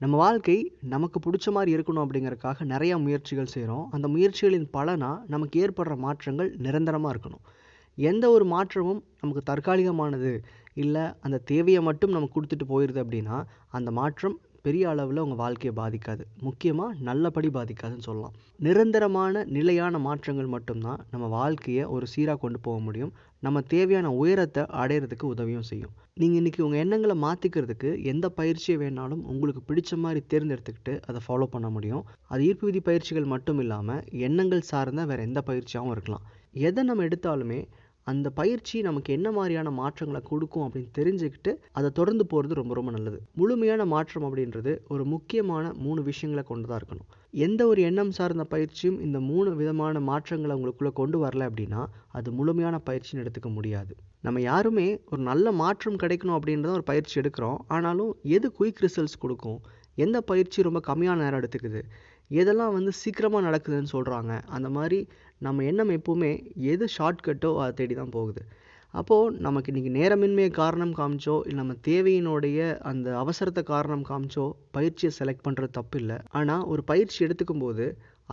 நம்ம வாழ்க்கை நமக்கு பிடிச்ச மாதிரி இருக்கணும் அப்படிங்கறக்காக நிறைய முயற்சிகள் செய்கிறோம். அந்த முயற்சிகளின் பலனா நமக்கு ஏற்படுற மாற்றங்கள் நிரந்தரமாக இருக்கணும். எந்த ஒரு மாற்றமும் நமக்கு தற்காலிகமானது இல்லை, அந்த தேவையை மட்டும் நமக்கு கொடுத்துட்டு போயிடுது அப்படின்னா அந்த மாற்றம் பெரிய அளவில் உங்கள் வாழ்க்கையை பாதிக்காது. முக்கியமாக நல்லபடி பாதிக்காதுன்னு சொல்லலாம். நிரந்தரமான நிலையான மாற்றங்கள் மட்டும்தான் நம்ம வாழ்க்கையை ஒரு சீராக கொண்டு போக முடியும். நம்ம தேவையான உயரத்தை அடையிறதுக்கு உதவியும் செய்யும். நீங்கள் இன்றைக்கி உங்கள் எண்ணங்களை மாற்றிக்கிறதுக்கு எந்த பயிற்சியை வேணாலும் உங்களுக்கு பிடிச்ச மாதிரி தேர்ந்தெடுத்துக்கிட்டு அதை ஃபாலோ பண்ண முடியும். அது ஈர்ப்பு விதி பயிற்சிகள் மட்டும் இல்லாமல் எண்ணங்கள் சார்ந்த வேறு எந்த பயிற்சியாகவும் இருக்கலாம். எதை நம்ம எடுத்தாலுமே அந்த பயிற்சி நமக்கு என்ன மாதிரியான மாற்றங்களை கொடுக்கும் அப்படின்னு தெரிஞ்சுக்கிட்டு அதை தொடர்ந்து போகிறது ரொம்ப ரொம்ப நல்லது. முழுமையான மாற்றம் அப்படின்றது ஒரு முக்கியமான 3 விஷயங்களை கொண்டு தான் இருக்கணும். எந்த ஒரு எண்ணம் சார்ந்த பயிற்சியும் இந்த 3 விதமான மாற்றங்களை உங்களுக்குள்ளே கொண்டு வரல அப்படின்னா அது முழுமையான பயிற்சின்னு எடுத்துக்க முடியாது. நம்ம யாருமே ஒரு நல்ல மாற்றம் கிடைக்கணும் அப்படின்றத ஒரு பயிற்சி எடுக்கிறோம். ஆனாலும் எது குயிக் ரிசல்ட்ஸ் கொடுக்கும், எந்த பயிற்சி ரொம்ப கம்மியான நேரம் எடுத்துக்குது, எதெல்லாம் சீக்கிரமாக நடக்குதுன்னு சொல்கிறாங்க, அந்த மாதிரி நம்ம எண்ணம் எப்போவுமே எது ஷார்ட்கட்டோ அதை தேடி தான் போகுது. அப்போது நமக்கு இன்றைக்கி நேரமின்மையை காரணம் காமிச்சோ இல்லை நம்ம தேவையினுடைய அந்த அவசரத்தை காரணம் காமிச்சோ பயிற்சியை செலக்ட் பண்ணுறது தப்பு இல்லை. ஆனால் ஒரு பயிற்சி எடுத்துக்கும் போது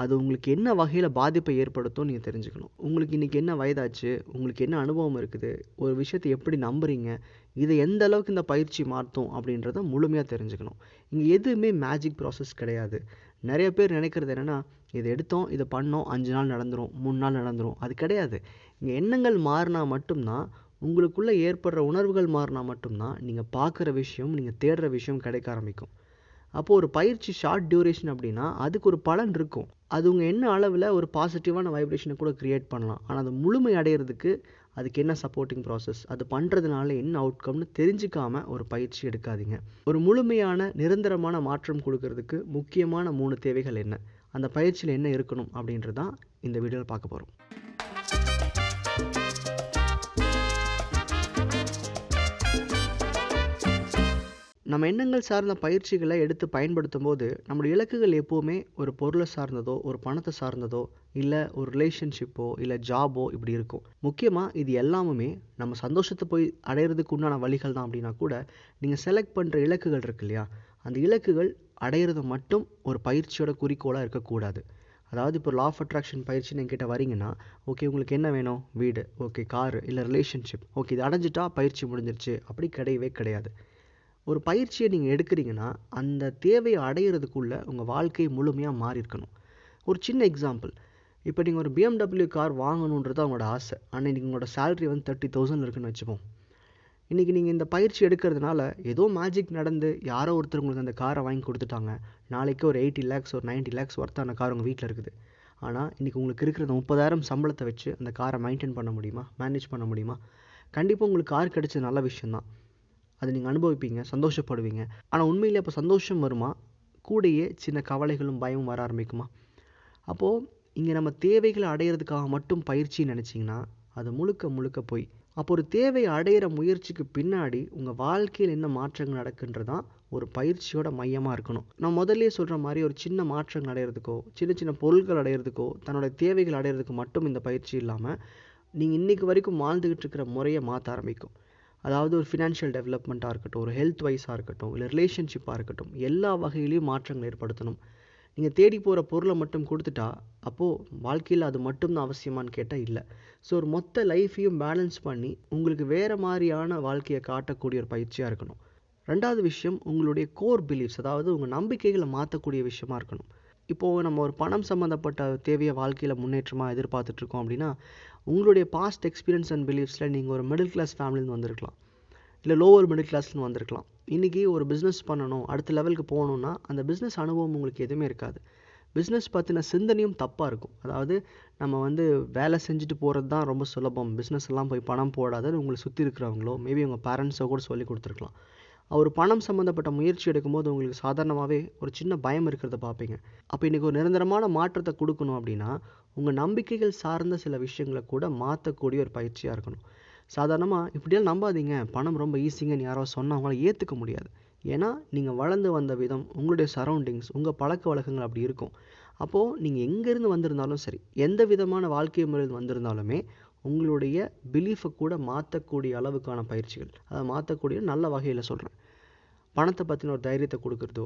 அது உங்களுக்கு என்ன வகையில் பாதிப்பை ஏற்படுத்தும் நீங்கள் தெரிஞ்சுக்கணும். உங்களுக்கு இன்றைக்கி என்ன வயதாச்சு, உங்களுக்கு என்ன அனுபவம் இருக்குது, ஒரு விஷயத்தை எப்படி நம்புறீங்க, இதை எந்த அளவுக்கு இந்த பயிற்சி மாற்றும் அப்படின்றத முழுமையாக தெரிஞ்சுக்கணும். இங்கே எதுவுமே மேஜிக் ப்ராசஸ் கிடையாது. நிறைய பேர் நினைக்கிறது என்னென்னா, இதை எடுத்தோம், இதை பண்ணோம், 5 நாள் நடந்துடும், 3 நாள் நடந்துடும். அது கிடையாது. இங்கே எண்ணங்கள் மாறினா மட்டும்தான், உங்களுக்குள்ளே ஏற்படுற உணர்வுகள் மாறினா மட்டும்தான் நீங்கள் பார்க்குற விஷயம், நீங்கள் தேடுற விஷயம் கிடைக்க ஆரம்பிக்கும். அப்போது ஒரு பயிற்சி ஷார்ட் டியூரேஷன் அப்படின்னா அதுக்கு ஒரு பலன் இருக்கும். அது உங்கள் என்ன அளவில் ஒரு பாசிட்டிவான வைப்ரேஷனை கூட க்ரியேட் பண்ணலாம். ஆனால் அது முழுமை அடையிறதுக்கு அதுக்கு என்ன சப்போர்ட்டிங் ப்ராசஸ், அது பண்ணுறதுனால என்ன அவுட்கம்னு தெரிஞ்சுக்காமல் ஒரு பயிற்சி எடுக்காதீங்க. ஒரு முழுமையான நிரந்தரமான மாற்றம் கொடுக்கறதுக்கு முக்கியமான 3 தேவைகள் என்ன, அந்த பயிற்சியில் என்ன இருக்கணும் அப்படின்றது தான் இந்த வீடியோவில் பார்க்க போகிறோம். நம்ம எண்ணங்கள் சார்ந்த பயிற்சிகளை எடுத்து பயன்படுத்தும் போது நம்மளுடைய இலக்குகள் எப்போவுமே ஒரு பொருளை சார்ந்ததோ, ஒரு பணத்தை சார்ந்ததோ, இல்லை ஒரு ரிலேஷன்ஷிப்போ, இல்லை ஜாபோ இப்படி இருக்கும். முக்கியமாக இது எல்லாமுமே நம்ம சந்தோஷத்தை போய் அடையிறதுக்கு உண்டான வழிகள் தான். அப்படின்னா கூட நீங்கள் செலக்ட் பண்ணுற இலக்குகள் இருக்கு இல்லையா, அந்த இலக்குகள் அடையிறது மட்டும் ஒரு பயிற்சியோட குறிக்கோளாக இருக்கக்கூடாது. அதாவது இப்போ லா ஆஃப் அட்ராக்ஷன் பயிற்சி என்கிட்ட வரீங்கன்னா, ஓகே உங்களுக்கு என்ன வேணும், வீடு, ஓகே காரு, இல்லை ரிலேஷன்ஷிப், ஓகே இது அடைஞ்சிட்டா பயிற்சி முடிஞ்சிருச்சு, அப்படி கிடையவே கிடையாது. ஒரு பயிற்சியை நீங்கள் எடுக்கிறீங்கன்னா அந்த தேவையை அடையிறதுக்குள்ளே உங்கள் வாழ்க்கை முழுமையாக மாறி இருக்கணும். ஒரு சின்ன எக்ஸாம்பிள், இப்போ நீங்கள் ஒரு BMW கார் வாங்கணுன்றது அவங்களோட ஆசை. ஆனால் இன்றைக்கி உங்களோட சேலரி 30,000 இருக்குன்னு வச்சுப்போம். இன்றைக்கி நீங்கள் இந்த பயிற்சி எடுக்கிறதுனால ஏதோ மேஜிக் நடந்து யாரோ ஒருத்தர் உங்களுக்கு அந்த காரை வாங்கி கொடுத்துட்டாங்க. நாளைக்கு ஒரு 80 lakhs ஒரு 90 lakhs ஒர்த்தான கார் உங்கள் வீட்டில் இருக்குது. ஆனால் இன்றைக்கி உங்களுக்கு இருக்கிற 30,000 சம்பளத்தை வச்சு அந்த காரை மெயின்டைன் பண்ண முடியுமா, மேனேஜ் பண்ண முடியுமா? கண்டிப்பாக உங்களுக்கு கார் கிடைச்சது நல்ல விஷயந்தான், அதை நீங்கள் அனுபவிப்பீங்க, சந்தோஷப்படுவீங்க. ஆனால் உண்மையிலே அப்போ சந்தோஷம் வருமா, கூடயே சின்ன கவலைகளும் பயமும் வர ஆரம்பிக்குமா? அப்போது இங்கே நம்ம தேவைகளை அடையிறதுக்காக மட்டும் பயிற்சி நினச்சிங்கன்னா அது முழுக்க முழுக்க போய். அப்போ ஒரு தேவையை அடையிற முயற்சிக்கு பின்னாடி உங்கள் வாழ்க்கையில் என்ன மாற்றங்கள் நடக்குன்றதான் ஒரு பயிற்சியோட மையமாக இருக்கணும். நான் முதல்லே சொல்கிற மாதிரி ஒரு சின்ன மாற்றங்கள் அடையிறதுக்கோ, சின்ன சின்ன பொருட்கள் அடையிறதுக்கோ, தன்னோட தேவைகள் அடையிறதுக்கு மட்டும் இந்த பயிற்சி இல்லாமல் நீங்கள் இன்றைக்கு வரைக்கும் வாழ்ந்துக்கிட்டு இருக்கிற முறையை மாற்ற ஆரம்பிக்கும். அதாவது ஒரு ஃபினான்ஷியல் டெவலப்மெண்ட்டாக இருக்கட்டும், ஒரு ஹெல்த் வைஸாக இருக்கட்டும், இல்லை ரிலேஷன்ஷிப்பாக இருக்கட்டும், எல்லா வகையிலையும் மாற்றங்கள் ஏற்படுத்தணும். நீங்கள் தேடி போகிற பொருளை மட்டும் கொடுத்துட்டா அப்போது வாழ்க்கையில் அது மட்டும்தான் அவசியமானு கேட்டால் இல்லை. ஸோ ஒரு மொத்த லைஃப்பையும் பேலன்ஸ் பண்ணி உங்களுக்கு வேறு மாதிரியான வாழ்க்கையை காட்டக்கூடிய ஒரு பயிற்சியாக இருக்கணும். 2வது விஷயம், உங்களுடைய கோர் பிலீஃப்ஸ், அதாவது உங்கள் நம்பிக்கைகளை மாற்றக்கூடிய விஷயமா இருக்கணும். இப்போது நம்ம ஒரு பணம் சம்மந்தப்பட்ட தேவையை வாழ்க்கையில் முன்னேற்றமாக எதிர்பார்த்துட்ருக்கோம் அப்படின்னா, உங்களுடைய பாஸ்ட் எக்ஸ்பீரியன்ஸ் அண்ட் பிலீஃப்ஸில் நீங்கள் ஒரு மிடில் கிளாஸ் ஃபேமிலின்னு வந்திருக்கலாம், இல்லை லோவர் மிடில் கிளாஸ்னு வந்திருக்கலாம். இன்றைக்கி ஒரு பிஸ்னஸ் பண்ணணும், அடுத்த லெவலுக்கு போகணுன்னா அந்த பிஸ்னஸ் அனுபவம் உங்களுக்கு எதுவுமே இருக்காது. பிஸ்னஸ் பற்றின சிந்தனையும் தப்பாக இருக்கும். அதாவது நம்ம வேலை செஞ்சுட்டு போகிறது தான் ரொம்ப சுலபம், பிஸ்னஸ் எல்லாம் போய் பணம் போடாதுன்னு உங்களை சுற்றி இருக்கிறவங்களோ, மேபி உங்கள் பேரண்ட்ஸோ கூட சொல்லி கொடுத்துருக்கலாம். அவர் பணம் சம்மந்தப்பட்ட முயற்சி எடுக்கும்போது உங்களுக்கு சாதாரணமாகவே ஒரு சின்ன பயம் இருக்கிறத பார்ப்பீங்க. அப்போ இன்றைக்கி ஒரு நிரந்தரமான மாற்றத்தை கொடுக்கணும் அப்படின்னா உங்கள் நம்பிக்கைகள் சார்ந்த சில விஷயங்களை கூட மாற்றக்கூடிய ஒரு பயிற்சியாக இருக்கணும். சாதாரணமாக இப்படியெல்லாம் நம்பாதீங்க, பணம் ரொம்ப ஈஸிங்கன்னு யாரோ சொன்னால் அவங்களால ஏற்றுக்க முடியாது. ஏன்னா நீங்கள் வளர்ந்து வந்த விதம், உங்களுடைய சரௌண்டிங்ஸ், உங்கள் பழக்க வழக்கங்கள் அப்படி இருக்கும். அப்போது நீங்கள் எங்கேருந்து வந்திருந்தாலும் சரி, எந்த விதமான வாழ்க்கை முறையில் வந்திருந்தாலுமே உங்களுடைய பிலீஃபை கூட மாற்றக்கூடிய அளவுக்கான பயிற்சிகள், அதை மாற்றக்கூடிய நல்ல வகையில் சொல்கிறேன். பணத்தை பற்றின ஒரு தைரியத்தை கொடுக்குறதோ,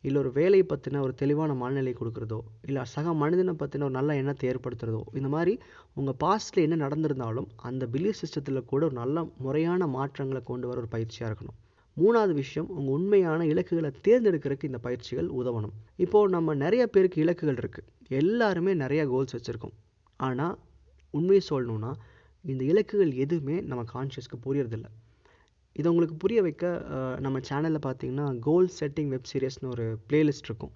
இல்லை ஒரு வேலையை பற்றின ஒரு தெளிவான மனநிலை கொடுக்குறதோ, இல்லை சக மனிதனை பற்றின ஒரு நல்ல எண்ணத்தை ஏற்படுத்துறதோ, இந்த மாதிரி உங்கள் பாஸ்ட்டில் என்ன நடந்திருந்தாலும் அந்த பிலீஃப் சிஸ்டத்தில் கூட ஒரு நல்ல முறையான மாற்றங்களை கொண்டு வர ஒரு பயிற்சியாக இருக்கணும். 3வது விஷயம், உங்கள் உண்மையான இலக்குகளை தேர்ந்தெடுக்கிறதுக்கு இந்த பயிற்சிகள் உதவணும். இப்போது நம்ம நிறைய பேருக்கு இலக்குகள் இருக்குது, எல்லாருமே நிறைய கோல்ஸ் வச்சுருக்கோம். ஆனால் உண்மையை சொல்லணுன்னா இந்த இலக்குகள் எதுவுமே நம்ம கான்ஷியஸ்க்கு புரியறதில்ல. இதை உங்களுக்கு புரிய வைக்க நம்ம சேனலில் பார்த்தீங்கன்னா கோல் செட்டிங் வெப் சீரிஸ்னு ஒரு பிளேலிஸ்ட் இருக்கும்.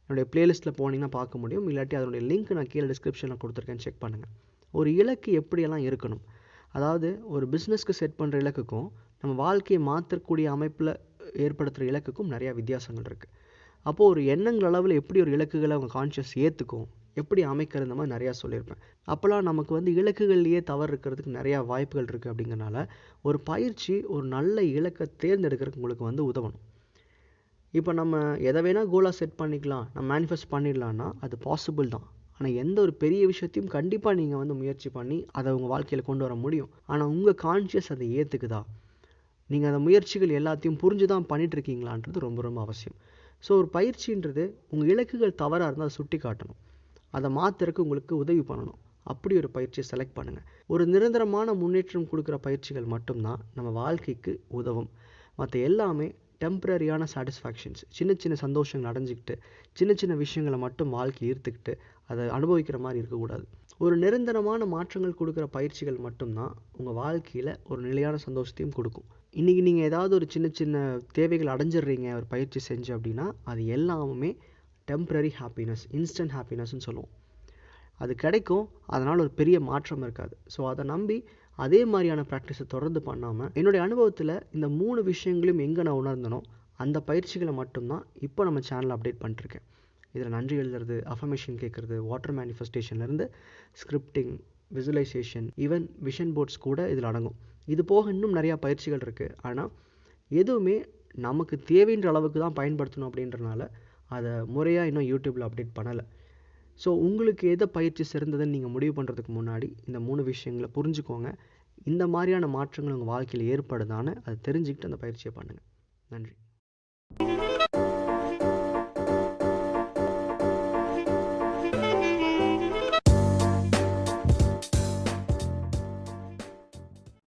என்னுடைய பிளேலிஸ்ட்டில் போனீங்கன்னா பார்க்க முடியும். இல்லாட்டி அதனுடைய லிங்க் நான் கீழே டிஸ்கிரிப்ஷனில் கொடுத்துருக்கேன்னு செக் பண்ணுங்கள். ஒரு இலக்கு எப்படியெல்லாம் இருக்கணும், அதாவது ஒரு பிஸ்னஸ்க்கு செட் பண்ணுற இலக்குக்கும் நம்ம வாழ்க்கையை மாற்றக்கூடிய அமைப்பில் ஏற்படுத்துகிற இலக்குக்கும் நிறையா வித்தியாசங்கள் இருக்குது. அப்போது ஒரு எண்ணங்கள் அளவில் எப்படி ஒரு இலக்குகளை அவங்க கான்ஷியஸ் ஏற்றுக்கும், எப்படி அமைக்கிறது, இந்த மாதிரி நிறையா சொல்லியிருப்பேன். அப்போல்லாம் நமக்கு வந்து இலக்குகள்லேயே தவறு இருக்கிறதுக்கு நிறையா வாய்ப்புகள் இருக்குது. அப்படிங்கிறனால ஒரு பயிற்சி ஒரு நல்ல இலக்கை தேர்ந்தெடுக்கிறதுக்கு உங்களுக்கு வந்து உதவணும். இப்போ நம்ம எதை வேணால் கோலாக செட் பண்ணிக்கலாம், நம்ம மேனிஃபெஸ்ட் பண்ணிடலான்னா அது பாசிபிள் தான். ஆனால் எந்த ஒரு பெரிய விஷயத்தையும் கண்டிப்பாக நீங்கள் வந்து முயற்சி பண்ணி அதை உங்கள் வாழ்க்கையில் கொண்டு வர முடியும். ஆனால் உங்கள் கான்ஷியஸ் அதை ஏற்றுக்குதா, நீங்கள் அந்த முயற்சிகள் எல்லாத்தையும் புரிஞ்சு தான் பண்ணிகிட்ருக்கீங்களான்றது ரொம்ப ரொம்ப அவசியம். ஸோ ஒரு பயிற்சின்றது உங்கள் இலக்குகள் தவறாக இருந்தால் அதை சுட்டி காட்டணும், அதை மாற்றுறதுக்கு உங்களுக்கு உதவி பண்ணணும். அப்படி ஒரு பயிற்சியை செலக்ட் பண்ணுங்கள். ஒரு நிரந்தரமான முன்னேற்றம் கொடுக்குற பயிற்சிகள் மட்டும்தான் நம்ம வாழ்க்கைக்கு உதவும். மற்ற எல்லாமே டெம்பரரியான சாட்டிஸ்ஃபேக்ஷன்ஸ், சின்ன சின்ன சந்தோஷங்கள் அடைஞ்சிக்கிட்டு சின்ன சின்ன விஷயங்களை மட்டும் வாழ்க்கை ஈர்த்துக்கிட்டு அதை அனுபவிக்கிற மாதிரி இருக்கக்கூடாது. ஒரு நிரந்தரமான மாற்றங்கள் கொடுக்குற பயிற்சிகள் மட்டும்தான் உங்கள் வாழ்க்கையில் ஒரு நிலையான சந்தோஷத்தையும் கொடுக்கும். இன்றைக்கி நீங்கள் ஏதாவது ஒரு சின்ன சின்ன தேவைகள் அடைஞ்சிடுறீங்க ஒரு பயிற்சி செஞ்சு அப்படின்னா அது எல்லாமே டெம்பரரி ஹாப்பினஸ், இன்ஸ்டன்ட் ஹாப்பினஸ்ன்னு சொல்லுவோம். அது கிடைக்கும், அதனால் ஒரு பெரிய மாற்றம் இருக்காது. ஸோ அதை நம்பி அதே மாதிரியான ப்ராக்டிஸை தொடர்ந்து பண்ணாமல், என்னுடைய அனுபவத்தில் இந்த 3 விஷயங்களையும் எங்கே நான் உணர்ந்தனோ அந்த பயிற்சிகளை மட்டும்தான் இப்போ நம்ம சேனலில் அப்டேட் பண்ணிட்டுருக்கேன். இதில் நன்றி எழுதுறது, அஃபர்மேஷன் கேட்குறது, வாட்டர் மேனிஃபெஸ்டேஷன்லேருந்து scripting, visualisation, even vision boards கூட இதில் அடங்கும். இது போக இன்னும் நிறையா பயிற்சிகள் இருக்குது. ஆனால் எதுவுமே நமக்கு தேவைன்ற அளவுக்கு தான் பயன்படுத்தணும் அப்படின்றனால அதை முறையாக இன்னும் யூடியூப்பில் அப்டேட் பண்ணலை. ஸோ உங்களுக்கு எதை பயிற்சி சிறந்ததுன்னு நீங்கள் முடிவு பண்ணுறதுக்கு முன்னாடி இந்த 3 விஷயங்களை புரிஞ்சுக்கோங்க. இந்த மாதிரியான மாற்றங்கள் உங்கள் வாழ்க்கையில் ஏற்படுதான்னு அதை தெரிஞ்சுக்கிட்டு அந்த பயிற்சியை பண்ணுங்கள். நன்றி.